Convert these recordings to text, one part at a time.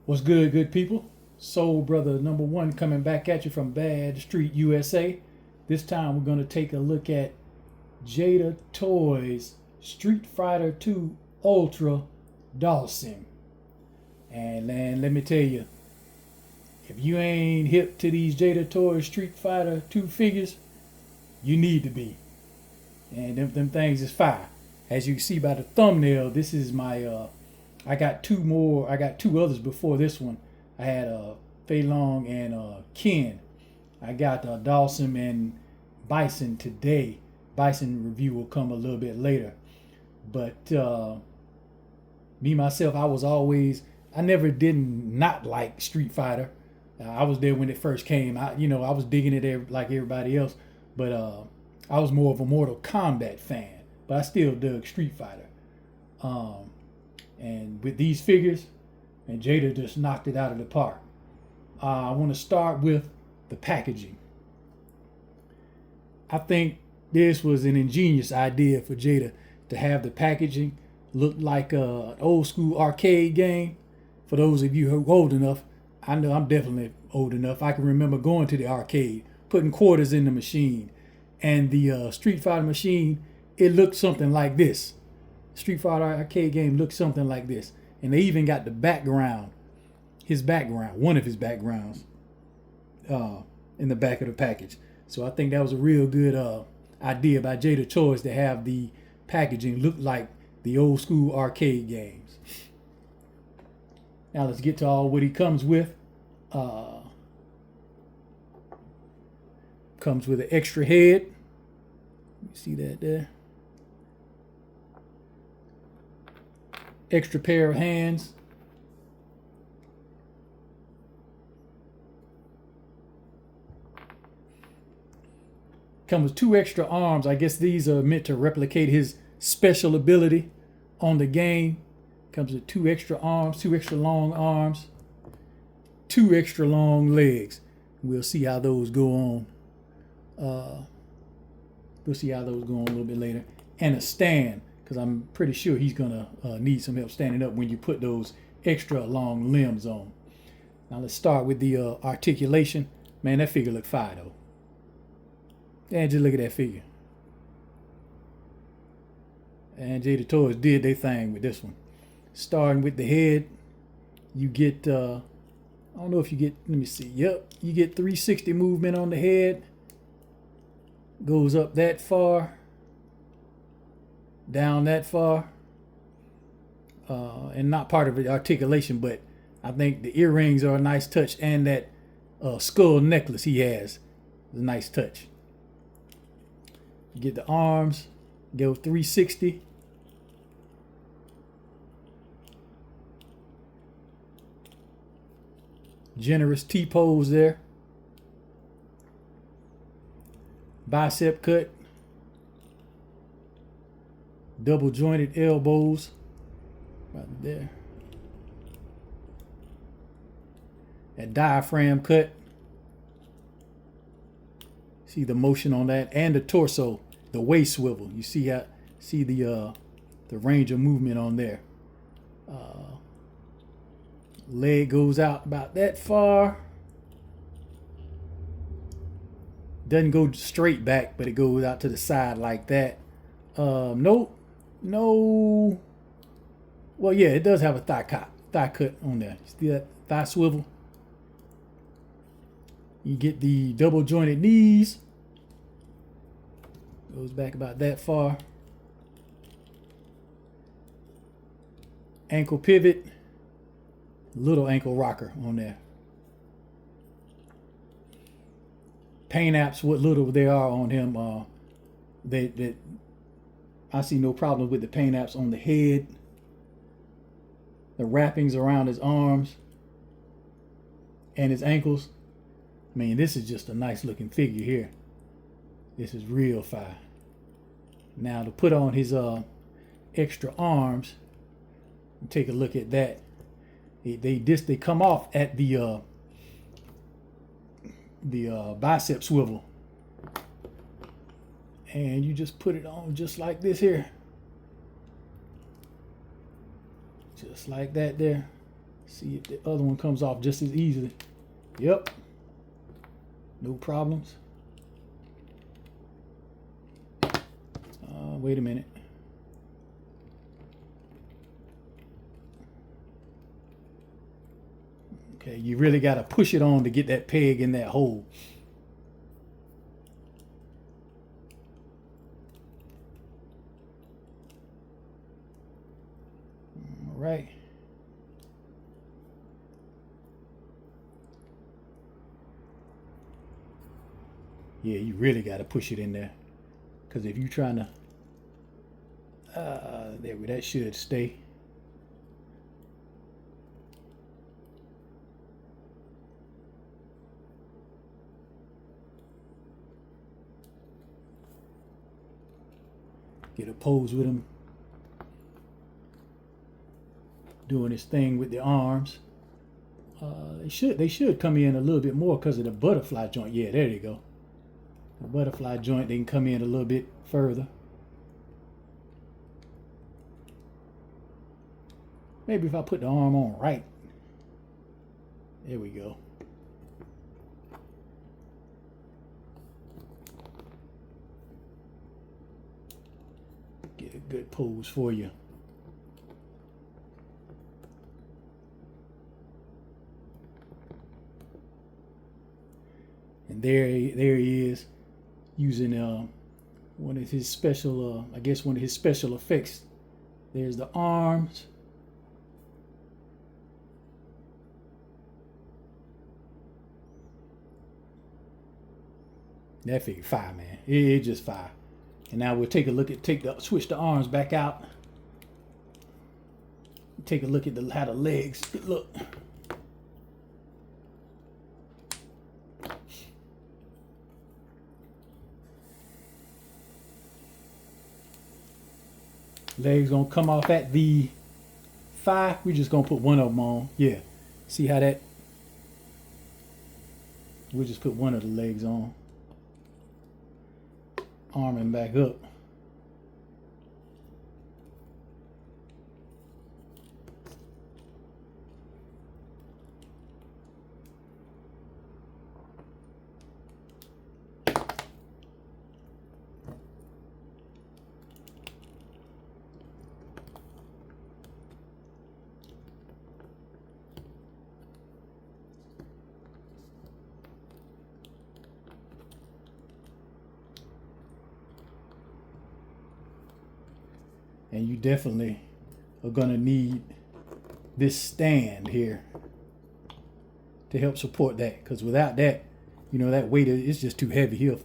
What's good, good people? Soul Brother number one coming back at you from Bad Street, USA. This time we're going to take a look at Jada Toys Street Fighter 2 Ultra Dhalsim. And man, let me tell you, if you ain't hip to these Jada Toys Street Fighter 2 figures, you need to be. And them things is fire. As you can see by the thumbnail, this is my I got two more. I got two others before this one. I had Fei Long and Ken. I got Dhalsim and Bison today. Bison review will come a little bit later. But me myself, I never didn't not like Street Fighter. I was there when it first came. I was digging it like everybody else. But I was more of a Mortal Kombat fan. But I still dug Street Fighter. And with these figures, and Jada just knocked it out of the park. I want to start with the packaging. I think this was an ingenious idea for Jada to have the packaging look like an old school arcade game. For those of you who are old enough, I know I'm definitely old enough. I can remember going to the arcade, putting quarters in the machine, and the Street Fighter machine, it looked something like this. Street Fighter arcade game looked something like this. And they even got the background, one of his backgrounds, in the back of the package. So I think that was a real good idea by Jada Toys to have the packaging look like the old school arcade games. Now let's get to all what he comes with. Comes with an extra head. You see that there? Extra pair of hands. Comes with two extra arms. I guess these are meant to replicate his special ability on the game. Comes with two extra arms, two extra long arms, two extra long legs. We'll see how those go on. We'll see how those go on a little bit later. And a stand, because I'm pretty sure he's going to need some help standing up when you put those extra long limbs on. Now let's start with the articulation. Man, that figure looked fire, though. And just look at that figure. And Jada Toys did their thing with this one. Starting with the head, you get, I don't know if you get, let me see. Yep, you get 360 movement on the head. Goes up that far. Down that far, and not part of the articulation, but I think the earrings are a nice touch, and that skull necklace he has is a nice touch. You get the arms, go 360. Generous T-pose there. Bicep cut. Double jointed elbows right there. That diaphragm cut. See the motion on that, and the torso, the waist swivel. You see the range of movement on there. Leg goes out about that far. Doesn't go straight back, but it goes out to the side like that. No. Well, yeah, it does have a thigh cut on there. See that thigh swivel? You get the double jointed knees. Goes back about that far. Ankle pivot. Little ankle rocker on there. Paint apps, what little they are on him, I see no problem with the paint apps on the head, the wrappings around his arms and his ankles. I mean, this is just a nice looking figure here. This is real fire. Now to put on his extra arms, take a look at that. They come off at the bicep swivel. And you just put it on just like this here. Just like that there. See if the other one comes off just as easily. Yep. No problems. Wait a minute. Okay, you really got to push it on to get that peg in that hole. All right. Yeah, you really got to push it in there. Because if you're trying to, that should stay. Get a pose with him doing his thing with the arms. They should come in a little bit more because of the butterfly joint. Yeah, there you go. The butterfly joint, they can come in a little bit further. Maybe if I put the arm on right. There we go. Get a good pose for you. And there he is, using one of his special, I guess one of his special effects. There's the arms. That figure fire, man. It just fire. And now we'll take a look at switch the arms back out. Take a look at how the legs look. Legs gonna come off at the thigh. We're just gonna put one of them on. Yeah. See how that? We'll just put one of the legs on. Arm and back up. And you definitely are going to need this stand here to help support that, because without that, you know, that weight is just too heavy.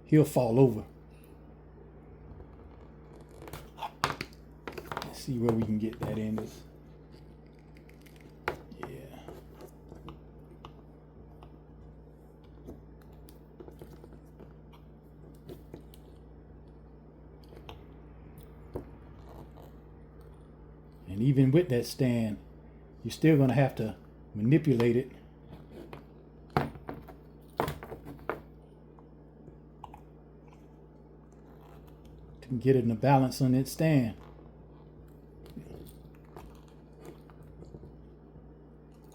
He'll fall over. Let's see where we can get that in this. Yeah. And even with that stand, you're still going to have to manipulate it. To get it in a balance on that stand.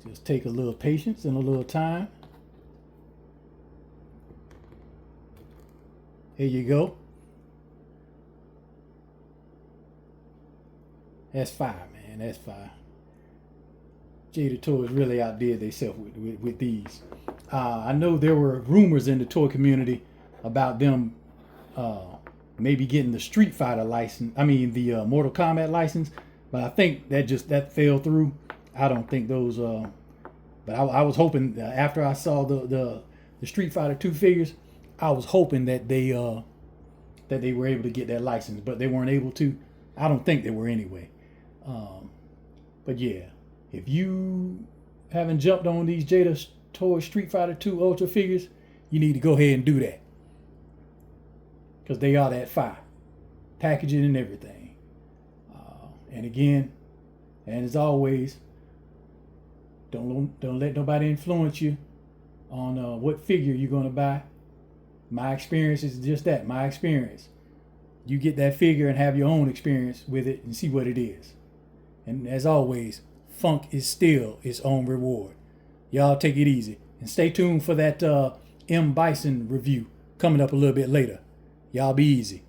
Just take a little patience and a little time. Here you go. That's fire, man. That's fire. Jada Toys really outdid themselves with these. I know there were rumors in the toy community about them maybe getting the Street Fighter license. I mean the Mortal Kombat license, but I think that fell through. I don't think those. But I was hoping after I saw the Street Fighter 2 figures, I was hoping that they were able to get that license, but they weren't able to. I don't think they were anyway. But yeah, if you haven't jumped on these Jada Toys Street Fighter 2 Ultra figures, you need to go ahead and do that, because they are that fire, packaging and everything. And again, and as always, don't let nobody influence you on what figure you're going to buy. My experience is just that, my experience. You get that figure and have your own experience with it and see what it is. And as always, funk is still its own reward. Y'all take it easy. And stay tuned for that M. Bison review coming up a little bit later. Y'all be easy.